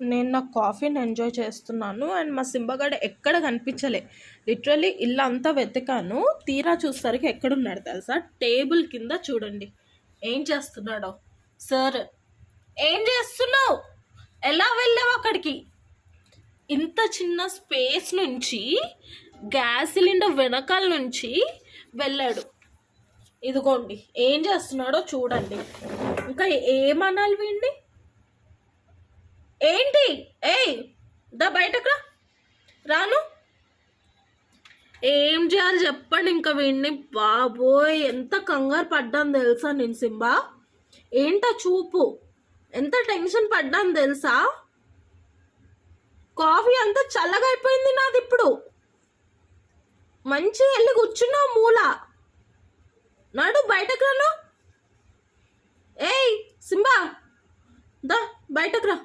నేను నా కాఫీని ఎంజాయ్ చేస్తున్నాను. అండ్ మా సింబగాడు ఎక్కడ కనిపించలే. లిటరల్లీ ఇల్లు అంతా వెతికాను. తీరా చూసేసరికి ఎక్కడున్నాడు తెలుసా? టేబుల్ కింద చూడండి ఏం చేస్తున్నాడో. సార్ ఏం చేస్తున్నావు? ఎలా వెళ్ళావు అక్కడికి? ఇంత చిన్న స్పేస్ నుంచి గ్యాస్ సిలిండర్ వెనకాల నుంచి వెళ్ళాడు. ఇదిగోండి ఏం చేస్తున్నాడో చూడండి. ఇంకా ఏమనాలి వీడిని? ఏంటి? ఏయ్ దా బయటకు రాను. ఏం చేయాలి చెప్పండి ఇంకా వీడిని. బాబోయ్ ఎంత కంగారు పడ్డాను తెలుసా నేను సింబా. ఏంటో చూపు, ఎంత టెన్షన్ పడ్డాను తెలుసా. కాఫీ అంతా చల్లగా అయిపోయింది నాది. ఇప్పుడు మంచిగా వెళ్ళి కూర్చున్నావు మూల. నాడు బయటకు రాను. ఏయ్ సింబా దా బయటకు రా.